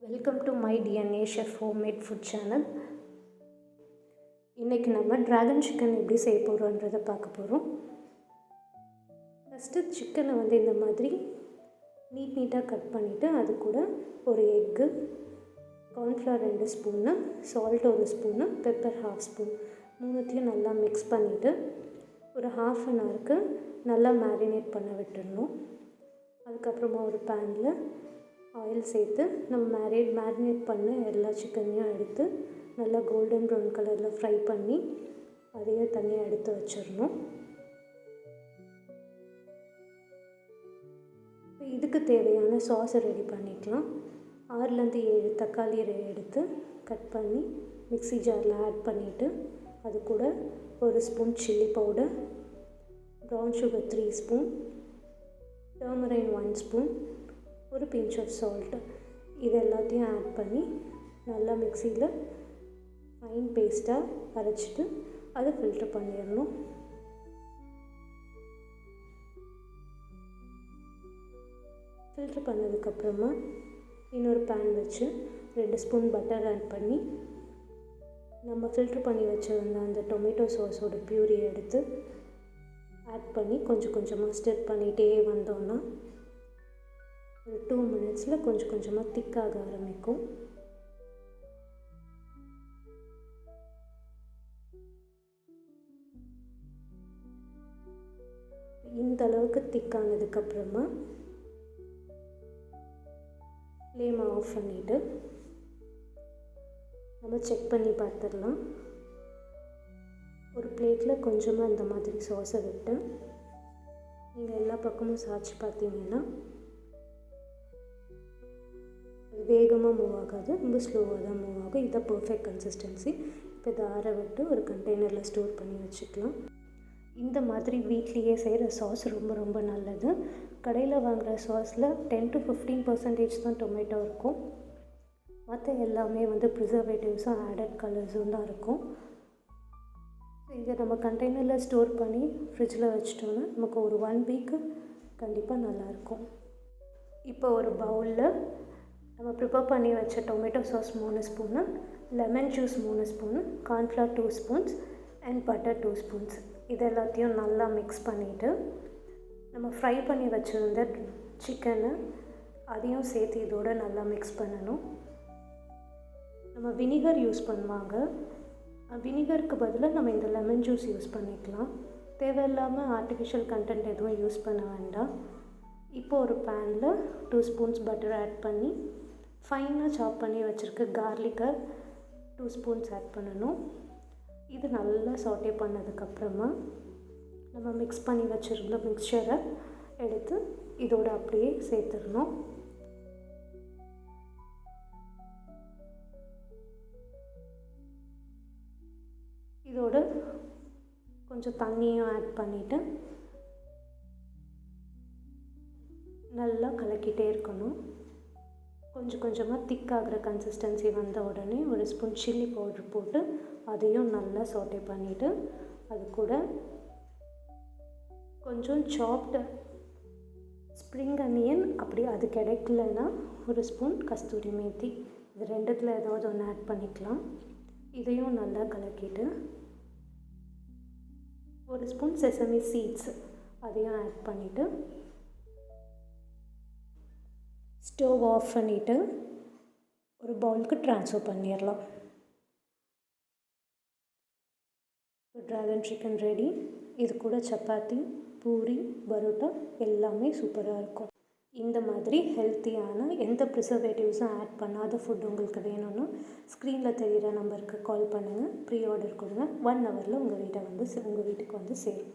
Welcome to my DNA chef homemade food channel. இன்றைக்கி நம்ம dragon chicken எப்படி செய்ய போகிறோன்றதை பார்க்க போகிறோம். ஃபஸ்ட்டு சிக்கனை இந்த மாதிரி நீட்டாக கட் பண்ணிவிட்டு அது கூட ஒரு egg, cornflour 2 spoon, salt 1 spoon, pepper 1/2 spoon மூணுத்தையும் நல்லா மிக்ஸ் பண்ணிவிட்டு ஒரு 1/2 அன் ஹவருக்கு நல்லா மேரினேட் பண்ண விட்டுடணும். அதுக்கப்புறமா ஒரு பேனில் ஆயில் சேர்த்து நம்ம மேரினேட் பண்ண எல்லா சிக்கனையும் எடுத்து நல்லா கோல்டன் ப்ரௌன் கலரில் ஃப்ரை பண்ணி அதையே தனியாக எடுத்து வச்சிடணும். இதுக்கு தேவையான சாஸை ரெடி பண்ணிக்கலாம். 6லேருந்து 7 தக்காளி எடுத்து கட் பண்ணி மிக்ஸி ஜாரில் ஆட் பண்ணிவிட்டு அது கூட 1 spoon chilli powder, brown sugar 3 spoon, turmeric 1 spoon, ஒரு பிஞ்ச் ஆஃப் சால்ட்டு இது எல்லாத்தையும் ஆட் பண்ணி நல்லா மிக்சியில் ஃபைன் பேஸ்ட்டாக அரைச்சிட்டு அதை ஃபில்ட்ரு பண்ணிடணும். ஃபில்ட்ரு பண்ணதுக்கப்புறமா இன்னொரு பேன் வச்சு 2 ஸ்பூன் பட்டர் ஆட் பண்ணி நம்ம ஃபில்ட்ரு பண்ணி வச்சுருந்த அந்த டொமேட்டோ சாஸோட பியூரி எடுத்து ஆட் பண்ணி கொஞ்சம் கொஞ்சமாக ஸ்டிர் பண்ணிகிட்டே வந்தோன்னா ஒரு 2 மினிட்ஸில் கொஞ்சம் கொஞ்சமாக திக்காக ஆரம்பிக்கும். இந்த அளவுக்கு திக்கானதுக்கப்புறமா ஃப்ளேமை ஆஃப் பண்ணிவிட்டு நம்ம செக் பண்ணி பார்த்துடலாம். ஒரு பிளேட்டில் கொஞ்சமாக இந்த மாதிரி சாஸை விட்டு நீங்கள் எல்லா பக்கமும் சாய்ச்சி பார்த்தீங்கன்னா வேகமாக மூவ் ஆகாது, ரொம்ப ஸ்லோவாக தான் மூவ் ஆகும். இதுதான் பர்ஃபெக்ட் கன்சிஸ்டன்சி. இப்போ இதை ஆற விட்டு ஒரு கண்டெய்னரில் ஸ்டோர் பண்ணி வச்சுக்கலாம். இந்த மாதிரி வீட்லேயே செய்கிற சாஸ் ரொம்ப ரொம்ப நல்லது. கடையில் வாங்குகிற சாஸில் 10 to 15% தான் டொமேட்டோ இருக்கும். மற்ற எல்லாமே ப்ரிசர்வேட்டிவ்ஸும் ஆடட் கலர்ஸும் தான் இருக்கும். இதை நம்ம கண்டெய்னரில் ஸ்டோர் பண்ணி ஃப்ரிட்ஜில் வச்சிட்டோன்னா நமக்கு ஒரு 1 வீக்கு கண்டிப்பாக நல்லாயிருக்கும். இப்போ ஒரு பவுலில் நம்ம ப்ரிப்பேர் பண்ணி வச்ச tomato sauce 3 spoon, lemon juice 3 spoon, cornflour 2 spoons and butter 2 spoons இது எல்லாத்தையும் நல்லா மிக்ஸ் பண்ணிவிட்டு நம்ம ஃப்ரை பண்ணி வச்சுருந்த சிக்கனை அதையும் சேர்த்து இதோடு நல்லா மிக்ஸ் பண்ணணும். நம்ம வினிகர் யூஸ் பண்ணுவாங்க. வினிகருக்கு பதிலாக நம்ம இந்த லெமன் ஜூஸ் யூஸ் பண்ணிக்கலாம். தேவையில்லாமல் ஆர்டிஃபிஷியல் கண்டென்ட் எதுவும் யூஸ் பண்ண வேண்டாம். இப்போது ஒரு பேனில் 2 ஸ்பூன்ஸ் பட்டர் ஆட் பண்ணி ஃபைனாக சாப் பண்ணி வச்சுருக்க கார்லிக்கை 2 ஸ்பூன்ஸ் ஆட் பண்ணணும். இது நல்லா சாட்டே பண்ணதுக்கப்புறமா நம்ம மிக்ஸ் பண்ணி வச்சுருந்த மிக்சரை எடுத்து இதோடு அப்படியே சேர்த்துடணும். இதோடு கொஞ்சம் தண்ணியும் ஆட் பண்ணிவிட்டு நல்லா கலக்கிட்டே இருக்கணும். கொஞ்சம் கொஞ்சமாக திக்காகிற கன்சிஸ்டன்சி வந்த உடனே 1 ஸ்பூன் சில்லி பவுடர் போட்டு அதையும் நல்லா சாட்டே பண்ணிவிட்டு அது கூட கொஞ்சம் சாப்டு ஸ்ப்ரிங் அனியன், அப்படி அது கிடைக்கலன்னா 1 ஸ்பூன் கஸ்தூரி மேத்தி இது 2த்தில் ஏதாவது ஒன்று ஆட் பண்ணிக்கலாம். இதையும் நல்லா கலக்கிட்டு 1 ஸ்பூன் செசமி சீட்ஸ் அதையும் ஆட் பண்ணிவிட்டு ஸ்டவ் ஆஃப் பண்ணிவிட்டு ஒரு பவுலுக்கு ட்ரான்ஸ்ஃபர் பண்ணிடலாம். Dragon chicken ready. இது கூட சப்பாத்தி, பூரி, பரோட்டா எல்லாமே சூப்பராக இருக்கும். இந்த மாதிரி ஹெல்த்தியான எந்த ப்ரிசர்வேட்டிவ்ஸும் ஆட் பண்ணாத ஃபுட் உங்களுக்கு வேணும்னா ஸ்க்ரீனில் தெரிகிற நம்பருக்கு கால் பண்ணுங்கள், ப்ரீ ஆர்டர் கொடுங்க. 1 ஹவரில் உங்கள் வீட்டுக்கு சேரும்.